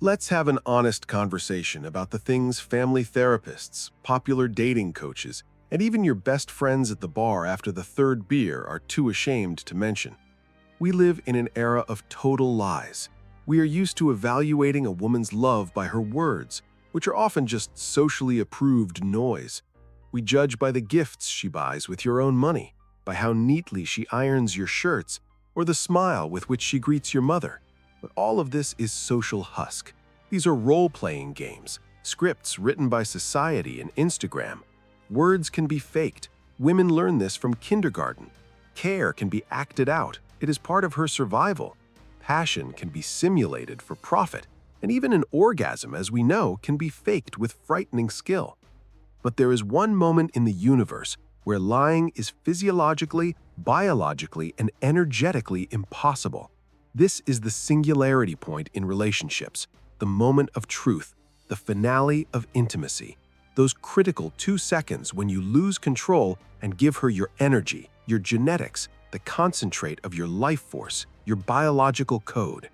Let's have an honest conversation about the things family therapists, popular dating coaches, and even your best friends at the bar after the third beer are too ashamed to mention. We live in an era of total lies. We are used to evaluating a woman's love by her words, which are often just socially approved noise. We judge by the gifts she buys with your own money, by how neatly she irons your shirts, or the smile with which she greets your mother. But all of this is social husk. These are role-playing games, scripts written by society and Instagram. Words can be faked. Women learn this from kindergarten. Care can be acted out. It is part of her survival. Passion can be simulated for profit. And even an orgasm, as we know, can be faked with frightening skill. But there is one moment in the universe where lying is physiologically, biologically, and energetically impossible. This is the singularity point in relationships, the moment of truth, the finale of intimacy. Those critical 2 seconds when you lose control and give her your energy, your genetics, the concentrate of your life force, your biological code.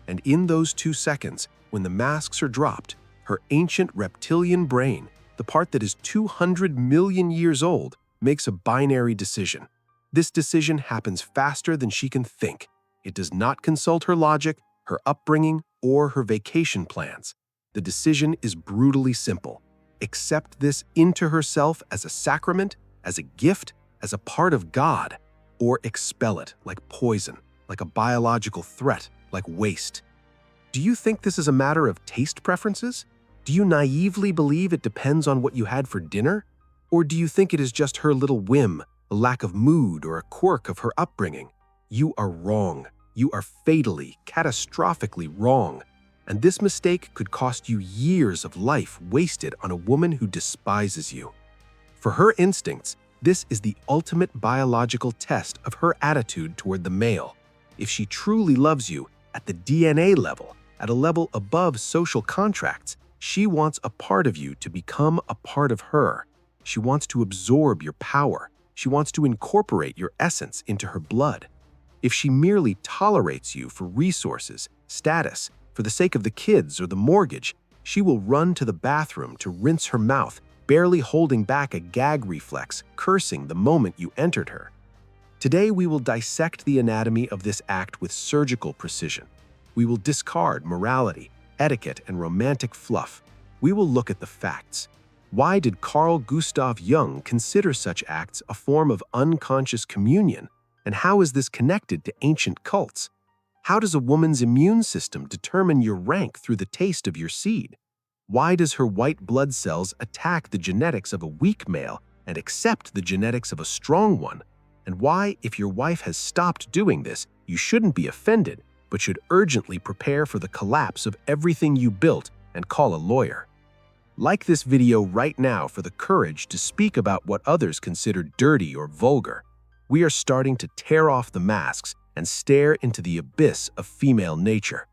And in those 2 seconds, when the masks are dropped, her ancient reptilian brain, the part that is 200 million years old, makes a binary decision. This decision happens faster than she can think. It does not consult her logic, her upbringing, or her vacation plans. The decision is brutally simple. Accept this into herself as a sacrament, as a gift, as a part of God, or expel it like poison, like a biological threat, like waste. Do you think this is a matter of taste preferences? Do you naively believe it depends on what you had for dinner? Or do you think it is just her little whim, a lack of mood, or a quirk of her upbringing? You are wrong. You are fatally, catastrophically wrong. And this mistake could cost you years of life wasted on a woman who despises you. For her instincts, this is the ultimate biological test of her attitude toward the male. If she truly loves you at the DNA level, at a level above social contracts, she wants a part of you to become a part of her. She wants to absorb your power. She wants to incorporate your essence into her blood. If she merely tolerates you for resources, status, for the sake of the kids or the mortgage, she will run to the bathroom to rinse her mouth, barely holding back a gag reflex, cursing the moment you entered her. Today, we will dissect the anatomy of this act with surgical precision. We will discard morality, etiquette, and romantic fluff. We will look at the facts. Why did Carl Gustav Jung consider such acts a form of unconscious communion? And how is this connected to ancient cults? How does a woman's immune system determine your rank through the taste of your seed? Why does her white blood cells attack the genetics of a weak male and accept the genetics of a strong one? And why, if your wife has stopped doing this, you shouldn't be offended, but should urgently prepare for the collapse of everything you built and call a lawyer? Like this video right now for the courage to speak about what others consider dirty or vulgar. We are starting to tear off the masks and stare into the abyss of female nature.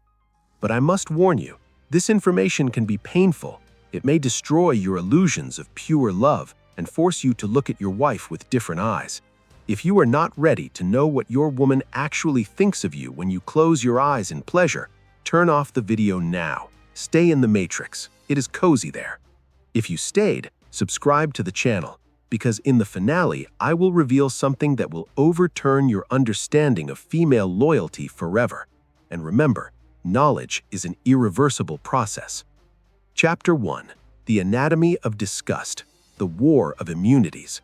But I must warn you, this information can be painful. It may destroy your illusions of pure love and force you to look at your wife with different eyes. If you are not ready to know what your woman actually thinks of you when you close your eyes in pleasure, turn off the video now. Stay in the matrix. It is cozy there. If you stayed, subscribe to the channel, because in the finale, I will reveal something that will overturn your understanding of female loyalty forever. And remember, knowledge is an irreversible process. Chapter 1. The Anatomy of Disgust, the War of Immunities.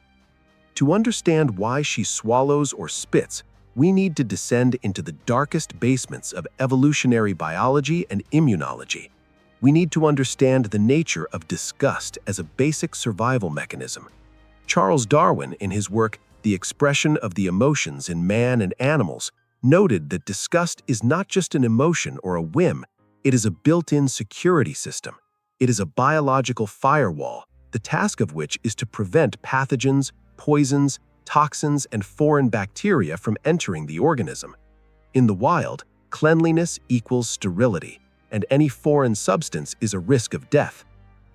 To understand why she swallows or spits, we need to descend into the darkest basements of evolutionary biology and immunology. We need to understand the nature of disgust as a basic survival mechanism. Charles Darwin, in his work The Expression of the Emotions in Man and Animals, noted that disgust is not just an emotion or a whim, it is a built-in security system. It is a biological firewall, the task of which is to prevent pathogens, poisons, toxins, and foreign bacteria from entering the organism. In the wild, cleanliness equals sterility, and any foreign substance is a risk of death.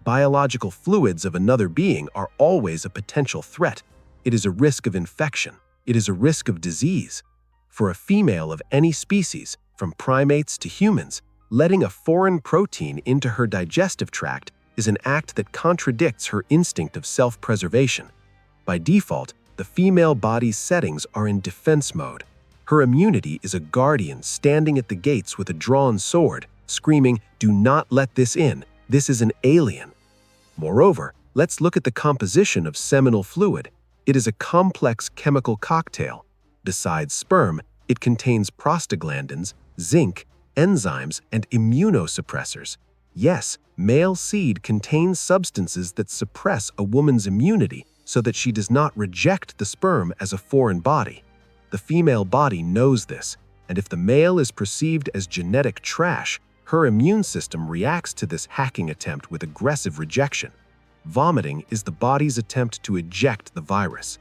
Biological fluids of another being are always a potential threat. It is a risk of infection. It is a risk of disease. For a female of any species, from primates to humans, Letting a foreign protein into her digestive tract is an act that contradicts her instinct of self-preservation. By default, the female body's settings are in defense mode. Her immunity is a guardian standing at the gates with a drawn sword, screaming, "Do not let this in. This is an alien." Moreover, let's look at the composition of seminal fluid. It is a complex chemical cocktail. Besides sperm, it contains prostaglandins, zinc, enzymes, and immunosuppressors. Yes, male seed contains substances that suppress a woman's immunity so that she does not reject the sperm as a foreign body. The female body knows this, and if the male is perceived as genetic trash, her immune system reacts to this hacking attempt with aggressive rejection. Vomiting is the body's attempt to eject the virus.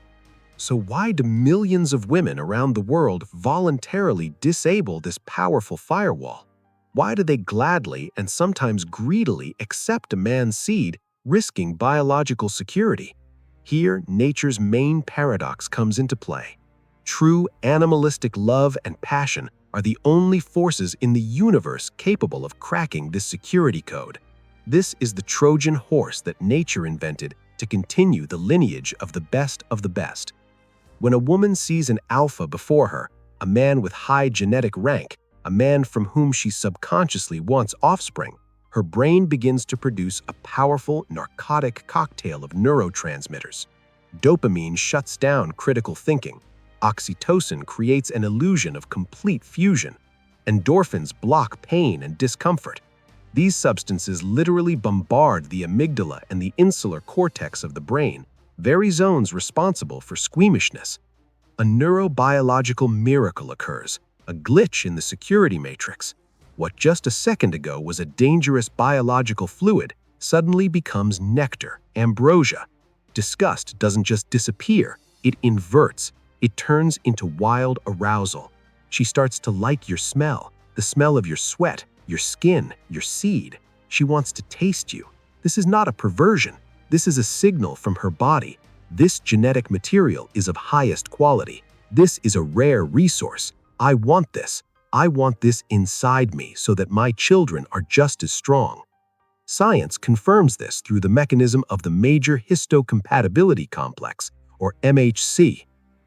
So why do millions of women around the world voluntarily disable this powerful firewall? Why do they gladly and sometimes greedily accept a man's seed, risking biological security? Here, nature's main paradox comes into play. True animalistic love and passion are the only forces in the universe capable of cracking this security code. This is the Trojan horse that nature invented to continue the lineage of the best of the best. When a woman sees an alpha before her, a man with high genetic rank, a man from whom she subconsciously wants offspring, her brain begins to produce a powerful narcotic cocktail of neurotransmitters. Dopamine shuts down critical thinking. Oxytocin creates an illusion of complete fusion. Endorphins block pain and discomfort. These substances literally bombard the amygdala and the insular cortex of the brain, very zones responsible for squeamishness. A neurobiological miracle occurs, a glitch in the security matrix. What just a second ago was a dangerous biological fluid suddenly becomes nectar, ambrosia. Disgust doesn't just disappear, it inverts. It turns into wild arousal. She starts to like your smell, the smell of your sweat, your skin, your seed. She wants to taste you. This is not a perversion. This is a signal from her body. This genetic material is of highest quality. This is a rare resource. I want this. I want this inside me so that my children are just as strong. Science confirms this through the mechanism of the major histocompatibility complex, or MHC.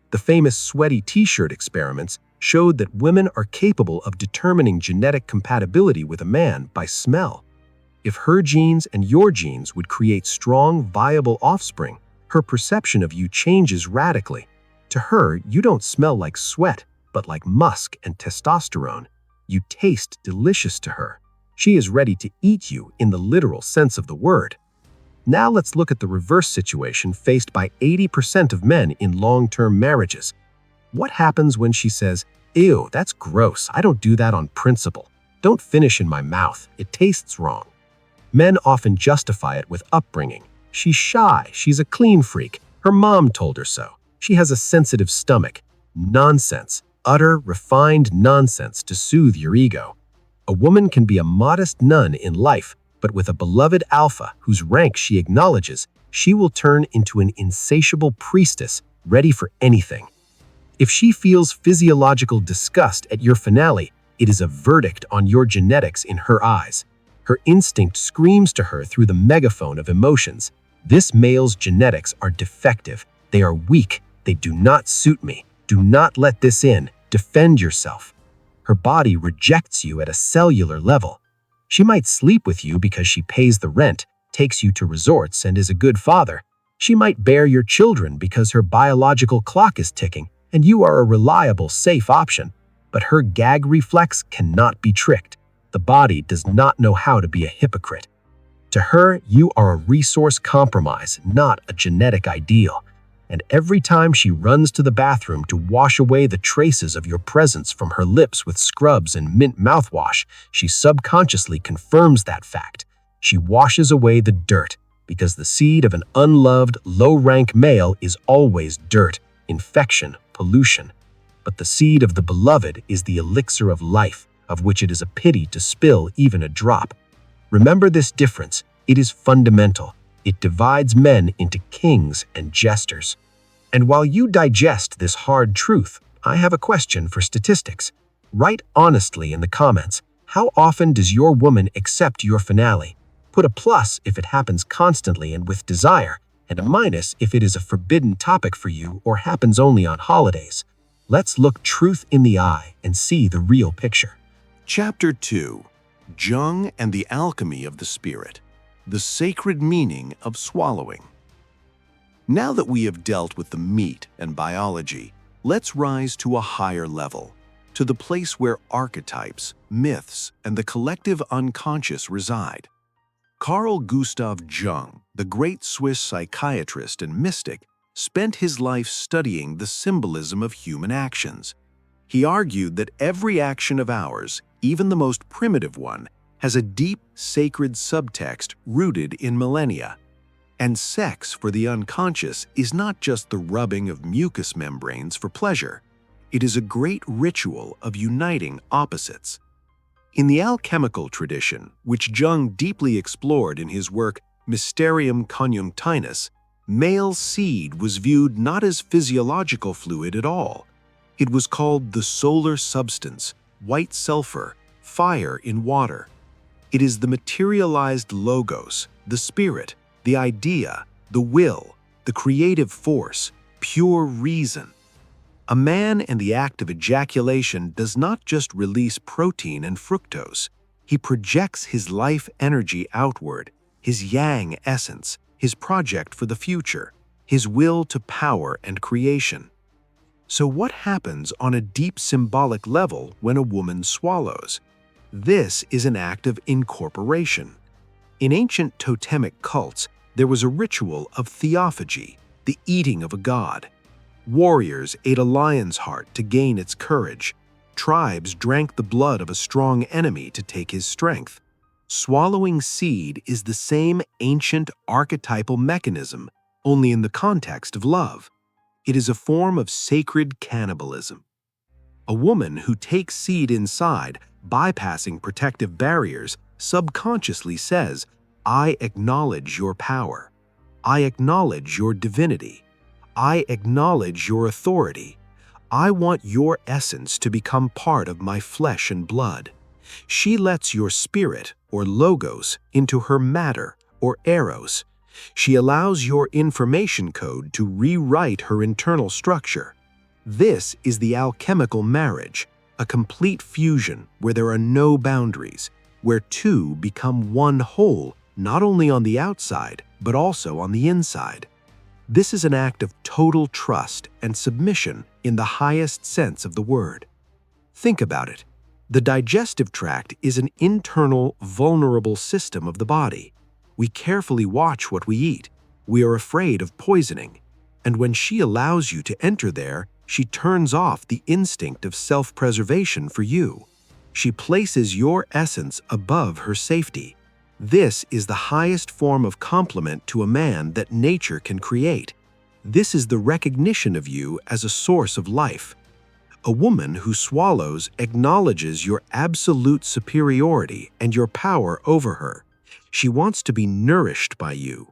The famous sweaty t-shirt experiments showed that women are capable of determining genetic compatibility with a man by smell. If her genes and your genes would create strong, viable offspring, her perception of you changes radically. To her, you don't smell like sweat, but like musk and testosterone. You taste delicious to her. She is ready to eat you in the literal sense of the word. Now let's look at the reverse situation faced by 80% of men in long-term marriages. What happens when she says, "Ew, that's gross. I don't do that on principle. Don't finish in my mouth. It tastes wrong." Men often justify it with upbringing. She's shy. She's a clean freak. Her mom told her so. She has a sensitive stomach. Nonsense. Utter, refined nonsense to soothe your ego. A woman can be a modest nun in life, but with a beloved alpha whose rank she acknowledges, she will turn into an insatiable priestess ready for anything. If she feels physiological disgust at your finale, it is a verdict on your genetics in her eyes. Her instinct screams to her through the megaphone of emotions. This male's genetics are defective. They are weak. They do not suit me. Do not let this in. Defend yourself. Her body rejects you at a cellular level. She might sleep with you because she pays the rent, takes you to resorts, and is a good father. She might bear your children because her biological clock is ticking, and you are a reliable, safe option. But her gag reflex cannot be tricked. The body does not know how to be a hypocrite. To her, you are a resource compromise, not a genetic ideal. And every time she runs to the bathroom to wash away the traces of your presence from her lips with scrubs and mint mouthwash, she subconsciously confirms that fact. She washes away the dirt, because the seed of an unloved, low-rank male is always dirt, infection, pollution. But the seed of the beloved is the elixir of life, of which it is a pity to spill even a drop. Remember this difference. It is fundamental. It divides men into kings and jesters. And while you digest this hard truth, I have a question for statistics. Write honestly in the comments, How often does your woman accept your finale? Put a plus if it happens constantly and with desire, and a minus if it is a forbidden topic for you or happens only on holidays. Let's look truth in the eye and see the real picture. Chapter 2. Jung and the Alchemy of the Spirit. The Sacred Meaning of Swallowing. Now that we have dealt with the meat and biology, let's rise to a higher level, to the place where archetypes, myths, and the collective unconscious reside. Carl Gustav Jung, the great Swiss psychiatrist and mystic, spent his life studying the symbolism of human actions. He argued that every action of ours, even the most primitive one, has a deep, sacred subtext rooted in millennia. And sex for the unconscious is not just the rubbing of mucous membranes for pleasure. It is a great ritual of uniting opposites. In the alchemical tradition, which Jung deeply explored in his work Mysterium Conjunctinus, male seed was viewed not as physiological fluid at all. It was called the solar substance, white sulfur, fire in water. It is the materialized logos, the spirit, the idea, the will, the creative force, pure reason. A man in the act of ejaculation does not just release protein and fructose. He projects his life energy outward, his yang essence, his project for the future, his will to power and creation. So what happens on a deep symbolic level when a woman swallows? This is an act of incorporation. In ancient totemic cults, there was a ritual of theophagy, the eating of a god. Warriors ate a lion's heart to gain its courage. Tribes drank the blood of a strong enemy to take his strength. Swallowing seed is the same ancient archetypal mechanism, only in the context of love. It is a form of sacred cannibalism. A woman who takes seed inside, bypassing protective barriers, subconsciously says, "I acknowledge your power. I acknowledge your divinity. I acknowledge your authority. I want your essence to become part of my flesh and blood." She lets your spirit, or logos, into her matter, or eros. She allows your information code to rewrite her internal structure. This is the alchemical marriage, a complete fusion where there are no boundaries, where two become one whole, not only on the outside, but also on the inside. This is an act of total trust and submission in the highest sense of the word. Think about it. The digestive tract is an internal, vulnerable system of the body. We carefully watch what we eat. We are afraid of poisoning. And when she allows you to enter there, she turns off the instinct of self-preservation for you. She places your essence above her safety. This is the highest form of compliment to a man that nature can create. This is the recognition of you as a source of life. A woman who swallows acknowledges your absolute superiority and your power over her. She wants to be nourished by you.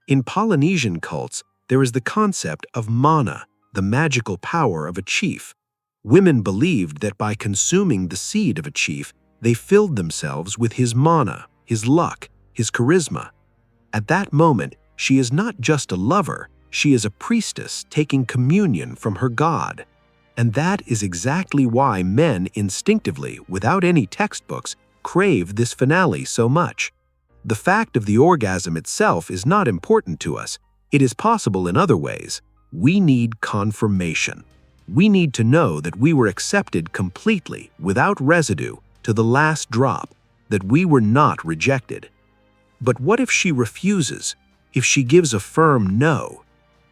In Polynesian cults, there is the concept of mana, the magical power of a chief. Women believed that by consuming the seed of a chief, they filled themselves with his mana, his luck, his charisma. At that moment, she is not just a lover, she is a priestess taking communion from her god. And that is exactly why men instinctively, without any textbooks, crave this finale so much. The fact of the orgasm itself is not important to us. It is possible in other ways. We need confirmation. We need to know that we were accepted completely, without residue, to the last drop, that we were not rejected. But what if she refuses? If she gives a firm no?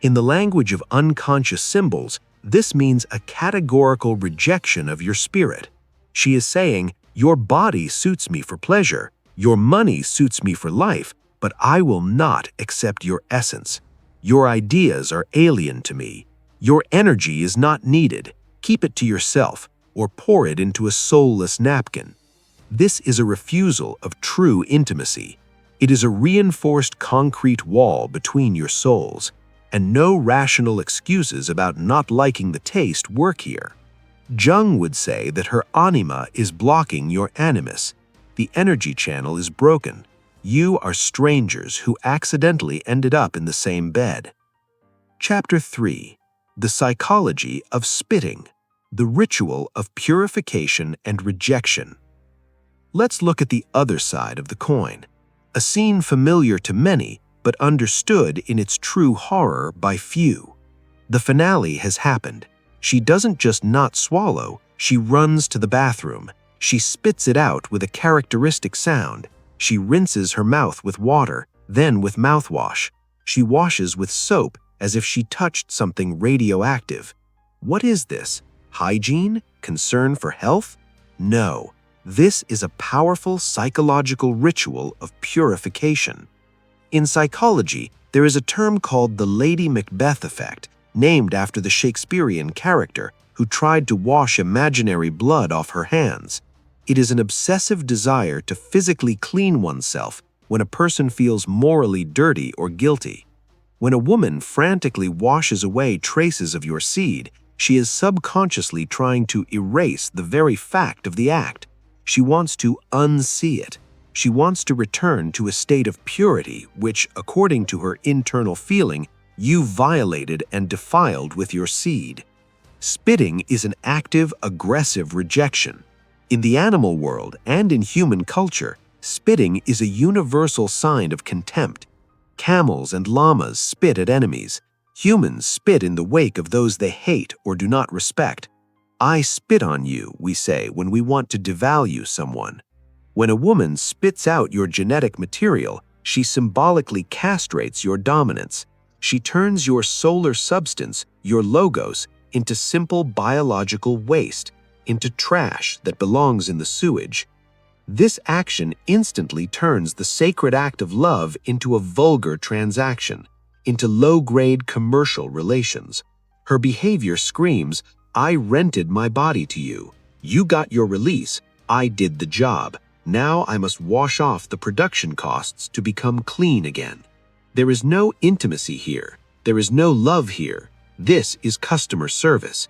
In the language of unconscious symbols, this means a categorical rejection of your spirit. She is saying, your body suits me for pleasure, your money suits me for life, but I will not accept your essence. Your ideas are alien to me. Your energy is not needed. Keep it to yourself, or pour it into a soulless napkin. This is a refusal of true intimacy. It is a reinforced concrete wall between your souls, and no rational excuses about not liking the taste work here. Jung would say that her anima is blocking your animus. The energy channel is broken. You are strangers who accidentally ended up in the same bed. Chapter 3. The Psychology of Spitting, the Ritual of Purification and Rejection. Let's look at the other side of the coin, a scene familiar to many but understood in its true horror by few. The finale has happened. She doesn't just not swallow, she runs to the bathroom. She spits it out with a characteristic sound. She rinses her mouth with water, then with mouthwash. She washes with soap as if she touched something radioactive. What is this? Hygiene? Concern for health? No. This is a powerful psychological ritual of purification. In psychology, there is a term called the Lady Macbeth Effect, named after the Shakespearean character who tried to wash imaginary blood off her hands. It is an obsessive desire to physically clean oneself when a person feels morally dirty or guilty. When a woman frantically washes away traces of your seed, she is subconsciously trying to erase the very fact of the act. She wants to unsee it. She wants to return to a state of purity which, according to her internal feeling, you violated and defiled with your seed. Spitting is an active, aggressive rejection. In the animal world and in human culture, spitting is a universal sign of contempt. Camels and llamas spit at enemies. Humans spit in the wake of those they hate or do not respect. I spit on you, we say when we want to devalue someone. When a woman spits out your genetic material, she symbolically castrates your dominance. She turns your solar substance, your logos, into simple biological waste, into trash that belongs in the sewage. This action instantly turns the sacred act of love into a vulgar transaction, into low-grade commercial relations. Her behavior screams, I rented my body to you. You got your release. I did the job. Now I must wash off the production costs to become clean again. There is no intimacy here. There is no love here. This is customer service.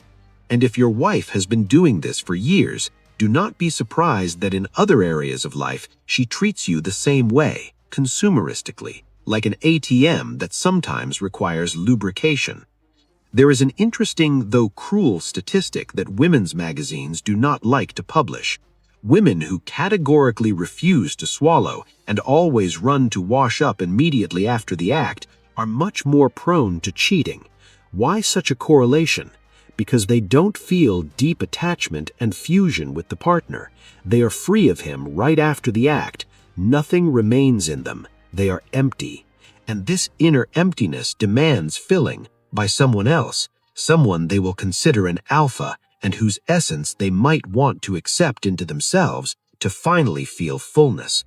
And if your wife has been doing this for years, do not be surprised that in other areas of life she treats you the same way, consumeristically, like an ATM that sometimes requires lubrication. There is an interesting, though cruel, statistic that women's magazines do not like to publish. Women who categorically refuse to swallow and always run to wash up immediately after the act are much more prone to cheating. Why such a correlation? Because they don't feel deep attachment and fusion with the partner. They are free of him right after the act. Nothing remains in them. They are empty. And this inner emptiness demands filling by someone else, someone they will consider an alpha and whose essence they might want to accept into themselves to finally feel fullness.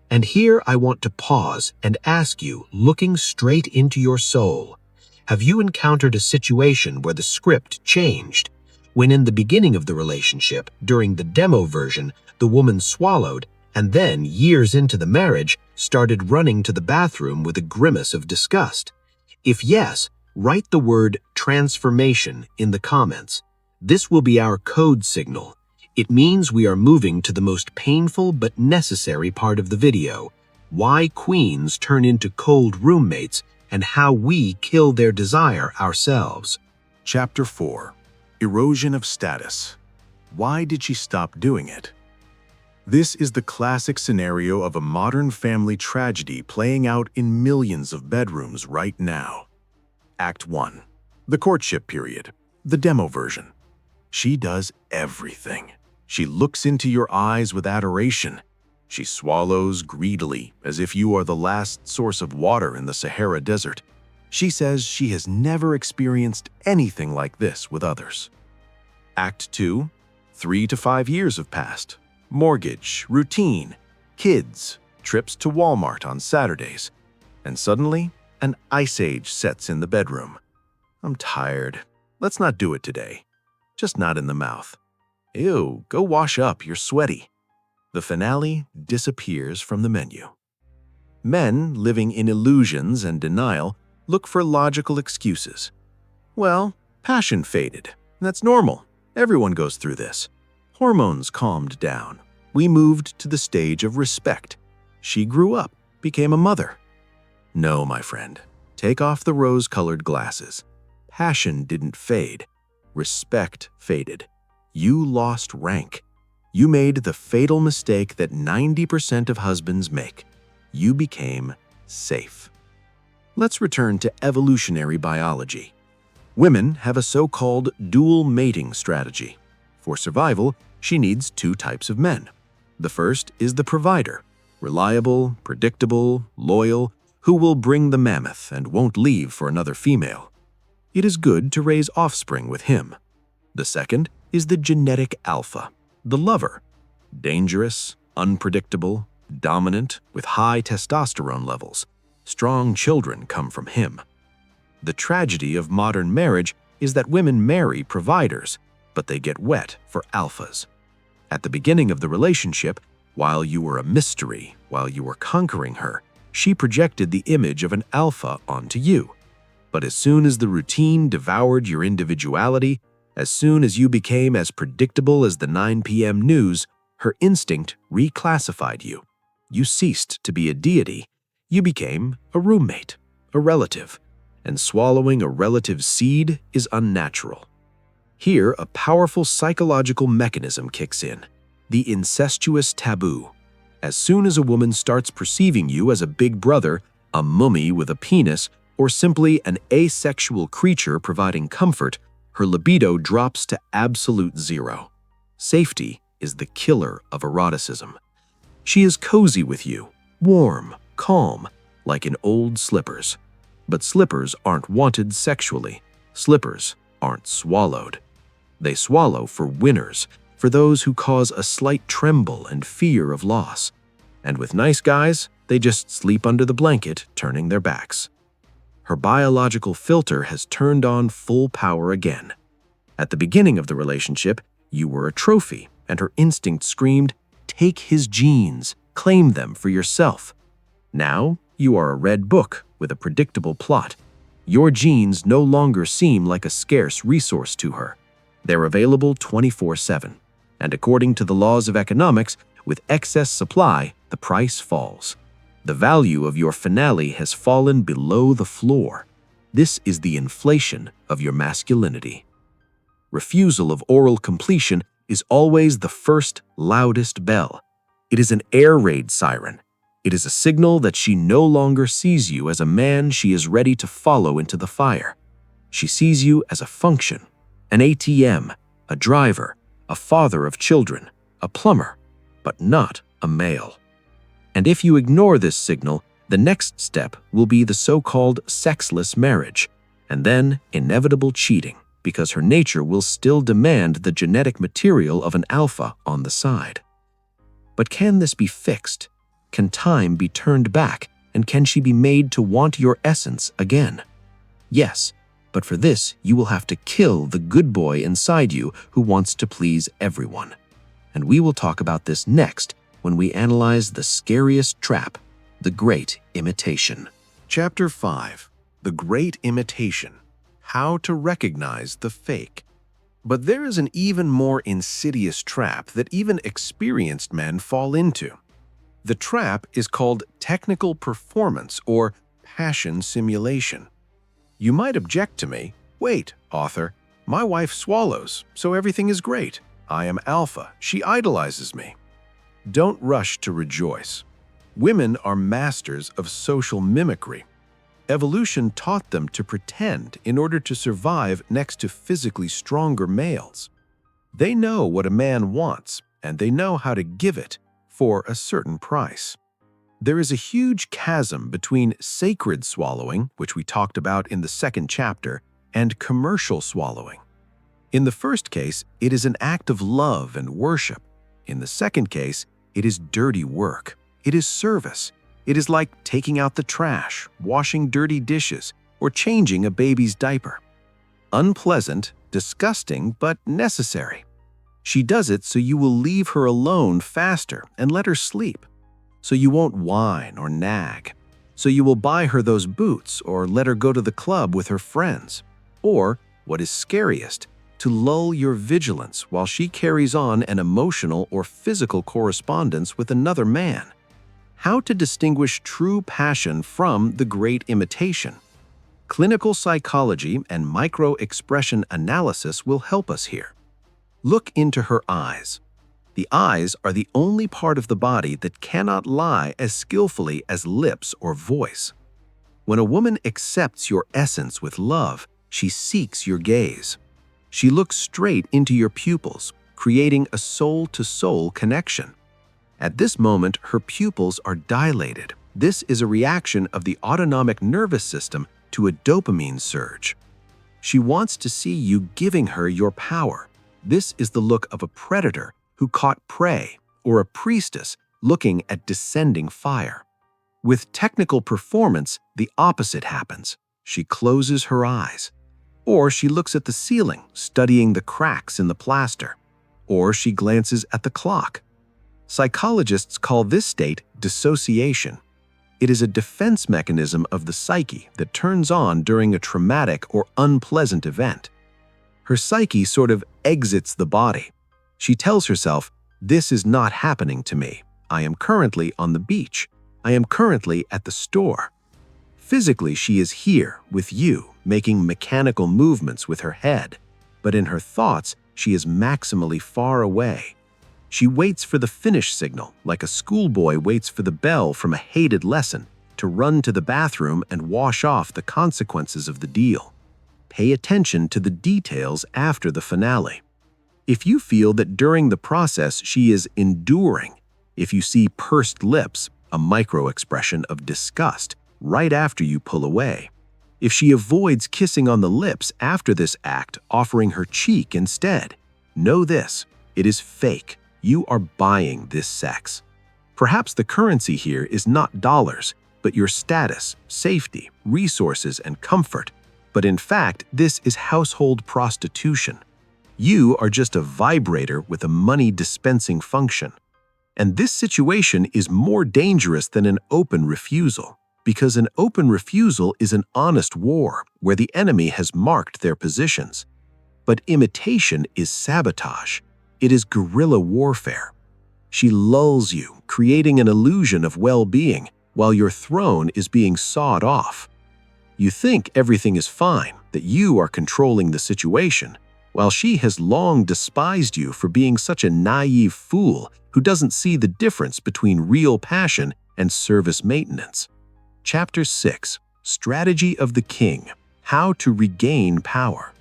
And here I want to pause and ask you, looking straight into your soul, have you encountered a situation where the script changed? When in the beginning of the relationship, during the demo version, the woman swallowed, and then, years into the marriage, started running to the bathroom with a grimace of disgust? If yes, write the word transformation in the comments. This will be our code signal. It means we are moving to the most painful but necessary part of the video: why queens turn into cold roommates and how we kill their desire ourselves. Chapter 4. Erosion of Status. Why did she stop doing it? This is the classic scenario of a modern family tragedy playing out in millions of bedrooms right now. Act 1. The courtship period. The demo version. She does everything. She looks into your eyes with adoration. She swallows greedily, as if you are the last source of water in the Sahara Desert. She says she has never experienced anything like this with others. Act 2. 3 to 5 years have passed. Mortgage, routine, kids, trips to Walmart on Saturdays. And suddenly, an ice age sets in the bedroom. I'm tired. Let's not do it today. Just not in the mouth. Ew, go wash up, you're sweaty. The finale disappears from the menu. Men living in illusions and denial look for logical excuses. Well, passion faded. That's normal. Everyone goes through this. Hormones calmed down. We moved to the stage of respect. She grew up, became a mother. No, my friend, take off the rose-colored glasses. Passion didn't fade. Respect faded. You lost rank. You made the fatal mistake that 90% of husbands make. You became safe. Let's return to evolutionary biology. Women have a so-called dual mating strategy. For survival, she needs two types of men. The first is the provider, reliable, predictable, loyal, who will bring the mammoth and won't leave for another female. It is good to raise offspring with him. The second is the genetic alpha, the lover, dangerous, unpredictable, dominant, with high testosterone levels. Strong children come from him. The tragedy of modern marriage is that women marry providers, but they get wet for alphas. At the beginning of the relationship, while you were a mystery, while you were conquering her, she projected the image of an alpha onto you. But as soon as the routine devoured your individuality, as soon as you became as predictable as the 9 p.m. news, her instinct reclassified you. You ceased to be a deity. You became a roommate, a relative, and swallowing a relative's seed is unnatural. Here, a powerful psychological mechanism kicks in, the incestuous taboo. As soon as a woman starts perceiving you as a big brother, a mummy with a penis, or simply an asexual creature providing comfort, her libido drops to absolute zero. Safety is the killer of eroticism. She is cozy with you, warm, calm, like in old slippers. But slippers aren't wanted sexually. Slippers aren't swallowed. They swallow for winners, for those who cause a slight tremble and fear of loss. And with nice guys, they just sleep under the blanket, turning their backs. Her biological filter has turned on full power again. At the beginning of the relationship, you were a trophy, and her instinct screamed, "Take his genes, claim them for yourself." Now, you are a red book with a predictable plot. Your genes no longer seem like a scarce resource to her. They're available 24/7. And according to the laws of economics, with excess supply, the price falls. The value of your finale has fallen below the floor. This is the inflation of your masculinity. Refusal of oral completion is always the first, loudest bell. It is an air raid siren. It is a signal that she no longer sees you as a man she is ready to follow into the fire. She sees you as a function, an ATM, a driver, a father of children, a plumber, but not a male. And if you ignore this signal, the next step will be the so-called sexless marriage, and then inevitable cheating, because her nature will still demand the genetic material of an alpha on the side. But can this be fixed? Can time be turned back, and can she be made to want your essence again? Yes, but for this you will have to kill the good boy inside you who wants to please everyone. And we will talk about this next when we analyze the scariest trap, the Great Imitation. Chapter 5. The Great Imitation. How to recognize the fake. But there is an even more insidious trap that even experienced men fall into. The trap is called technical performance or passion simulation. You might object to me, "Wait, author, my wife swallows, so everything is great. I am alpha, she idolizes me." Don't rush to rejoice. Women are masters of social mimicry. Evolution taught them to pretend in order to survive next to physically stronger males. They know what a man wants, and they know how to give it for a certain price. There is a huge chasm between sacred swallowing, which we talked about in the second chapter, and commercial swallowing. In the first case, it is an act of love and worship. In the second case, it is dirty work. It is service. It is like taking out the trash, washing dirty dishes, or changing a baby's diaper. Unpleasant, disgusting, but necessary. She does it so you will leave her alone faster and let her sleep. So you won't whine or nag. So you will buy her those boots or let her go to the club with her friends. Or, what is scariest, to lull your vigilance while she carries on an emotional or physical correspondence with another man. How to distinguish true passion from the great imitation. Clinical psychology and micro-expression analysis will help us here. Look into her eyes. The eyes are the only part of the body that cannot lie as skillfully as lips or voice. When a woman accepts your essence with love, she seeks your gaze. She looks straight into your pupils, creating a soul-to-soul connection. At this moment, her pupils are dilated. This is a reaction of the autonomic nervous system to a dopamine surge. She wants to see you giving her your power. This is the look of a predator who caught prey, or a priestess looking at descending fire. With technical performance, the opposite happens. She closes her eyes. Or she looks at the ceiling, studying the cracks in the plaster. Or she glances at the clock. Psychologists call this state dissociation. It is a defense mechanism of the psyche that turns on during a traumatic or unpleasant event. Her psyche sort of exits the body. She tells herself, "This is not happening to me. I am currently on the beach. I am currently at the store." Physically, she is here with you, making mechanical movements with her head, but in her thoughts, she is maximally far away. She waits for the finish signal, like a schoolboy waits for the bell from a hated lesson to run to the bathroom and wash off the consequences of the deal. Pay attention to the details after the finale. If you feel that during the process she is enduring, if you see pursed lips, a micro-expression of disgust, right after you pull away, if she avoids kissing on the lips after this act, offering her cheek instead, know this: it is fake. You are buying this sex. Perhaps the currency here is not dollars, but your status, safety, resources, and comfort. But in fact, this is household prostitution. You are just a vibrator with a money-dispensing function. And this situation is more dangerous than an open refusal, because an open refusal is an honest war where the enemy has marked their positions. But imitation is sabotage. It is guerrilla warfare. She lulls you, creating an illusion of well-being while your throne is being sawed off. You think everything is fine, that you are controlling the situation, while she has long despised you for being such a naive fool who doesn't see the difference between real passion and service maintenance. Chapter 6: Strategy of the King: How to Regain Power.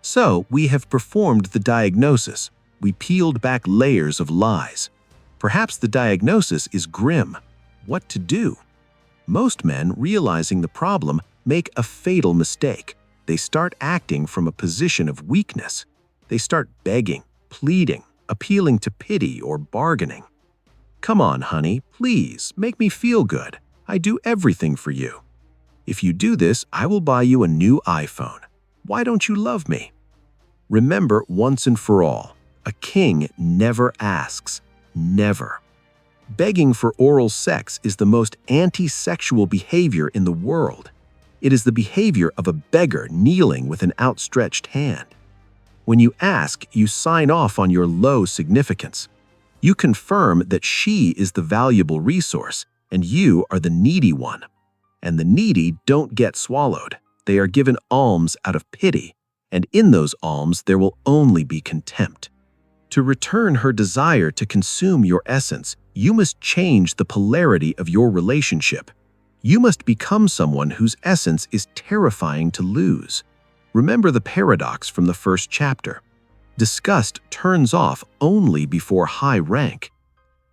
So, we have performed the diagnosis. We peeled back layers of lies. Perhaps the diagnosis is grim. What to do? Most men, realizing the problem, make a fatal mistake. They start acting from a position of weakness. They start begging, pleading, appealing to pity or bargaining. "Come on, honey, please, make me feel good. I do everything for you. If you do this, I will buy you a new iPhone. Why don't you love me?" Remember once and for all, a king never asks, never. Begging for oral sex is the most anti-sexual behavior in the world. It is the behavior of a beggar kneeling with an outstretched hand. When you ask, you sign off on your low significance. You confirm that she is the valuable resource and you are the needy one. And the needy don't get swallowed. They are given alms out of pity, and in those alms there will only be contempt. To return her desire to consume your essence, you must change the polarity of your relationship. You must become someone whose essence is terrifying to lose. Remember the paradox from the first chapter. Disgust turns off only before high rank.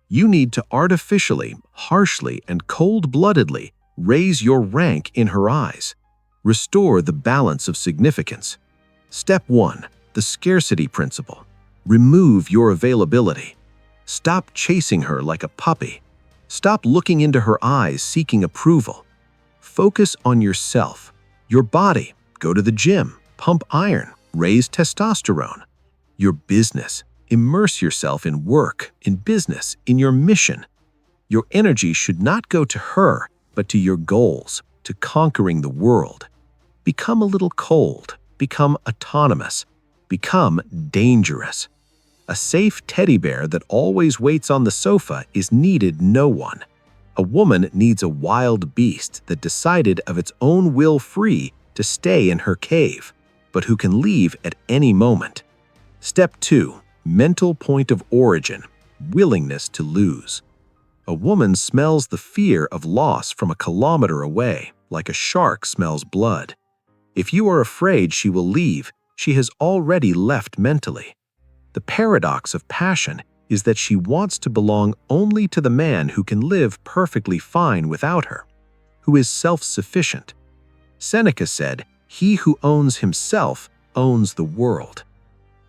You need to artificially, harshly, and cold-bloodedly raise your rank in her eyes. Restore the balance of significance. Step 1. The scarcity principle. Remove your availability. Stop chasing her like a puppy. Stop looking into her eyes seeking approval. Focus on yourself, your body. Go to the gym, pump iron, raise testosterone. Your business. Immerse yourself in work, in business, in your mission. Your energy should not go to her, but to your goals, to conquering the world. Become a little cold. Become autonomous. become dangerous. A safe teddy bear that always waits on the sofa is needed no one. A woman needs a wild beast that decided of its own will free to stay in her cave, but who can leave at any moment. Step 2. Mental point of origin, willingness to lose. A woman smells the fear of loss from a kilometer away, like a shark smells blood. If you are afraid she will leave, she has already left mentally. The paradox of passion is that she wants to belong only to the man who can live perfectly fine without her, who is self-sufficient. Seneca said, "He who owns himself owns the world."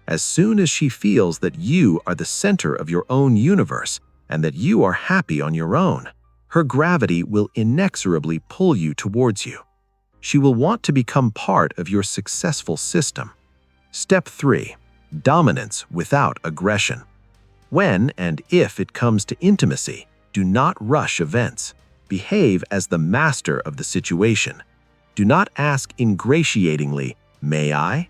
As soon as she feels that you are the center of your own universe and that you are happy on your own, her gravity will inexorably pull you towards you. She will want to become part of your successful system. Step 3. Dominance without aggression. When and if it comes to intimacy, do not rush events. Behave as the master of the situation. Do not ask ingratiatingly, "May I?"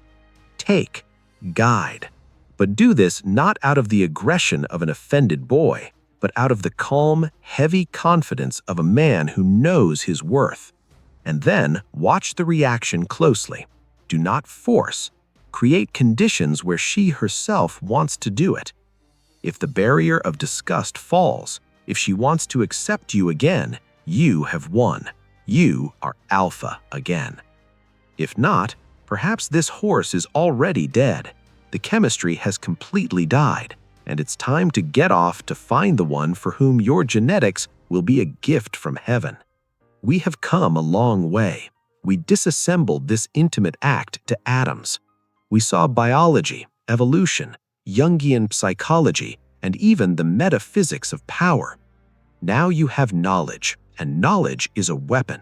Take, guide. But do this not out of the aggression of an offended boy, but out of the calm, heavy confidence of a man who knows his worth. And then watch the reaction closely. Do not force. Create conditions where she herself wants to do it. If the barrier of disgust falls, if she wants to accept you again, you have won. You are alpha again. If not, perhaps this horse is already dead. The chemistry has completely died, and it's time to get off to find the one for whom your genetics will be a gift from heaven. We have come a long way. We disassembled this intimate act to atoms. We saw biology, evolution, Jungian psychology, and even the metaphysics of power. Now you have knowledge, and knowledge is a weapon.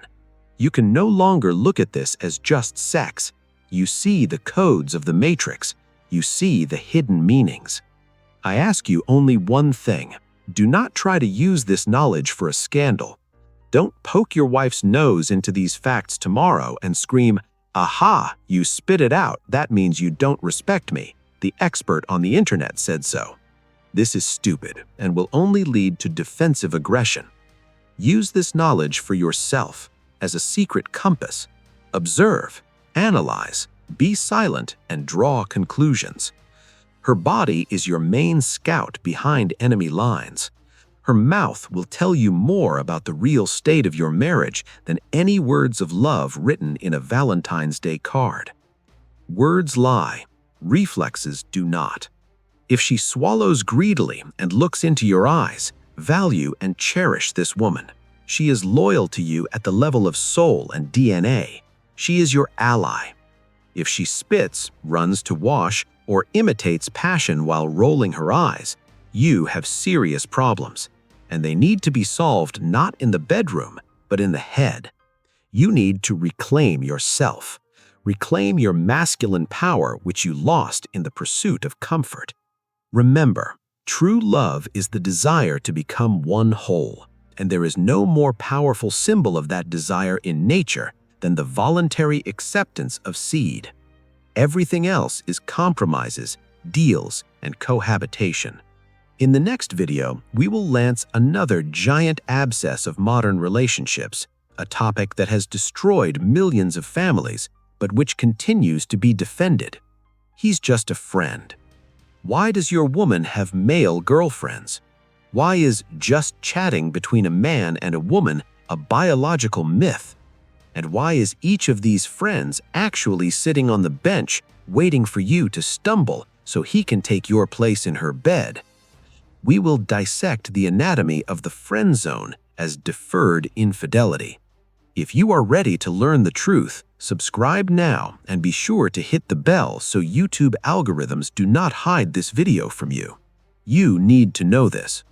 You can no longer look at this as just sex. You see the codes of the matrix. You see the hidden meanings. I ask you only one thing. Do not try to use this knowledge for a scandal. Don't poke your wife's nose into these facts tomorrow and scream, "Aha, you spit it out. That means you don't respect me. The expert on the internet said so." This is stupid and will only lead to defensive aggression. Use this knowledge for yourself as a secret compass. Observe, analyze, be silent, and draw conclusions. Her body is your main scout behind enemy lines. Her mouth will tell you more about the real state of your marriage than any words of love written in a Valentine's Day card. Words lie, reflexes do not. If she swallows greedily and looks into your eyes, value and cherish this woman. She is loyal to you at the level of soul and DNA. She is your ally. If she spits, runs to wash, or imitates passion while rolling her eyes, you have serious problems, and they need to be solved not in the bedroom, but in the head. You need to reclaim yourself. Reclaim your masculine power which you lost in the pursuit of comfort. Remember, true love is the desire to become one whole, and there is no more powerful symbol of that desire in nature than the voluntary acceptance of seed. Everything else is compromises, deals, and cohabitation. In the next video, we will lance another giant abscess of modern relationships, a topic that has destroyed millions of families, but which continues to be defended. He's just a friend. Why does your woman have male girlfriends? Why is just chatting between a man and a woman a biological myth? And why is each of these friends actually sitting on the bench waiting for you to stumble so he can take your place in her bed? We will dissect the anatomy of the friend zone as deferred infidelity. If you are ready to learn the truth, subscribe now and be sure to hit the bell so YouTube algorithms do not hide this video from you. You need to know this.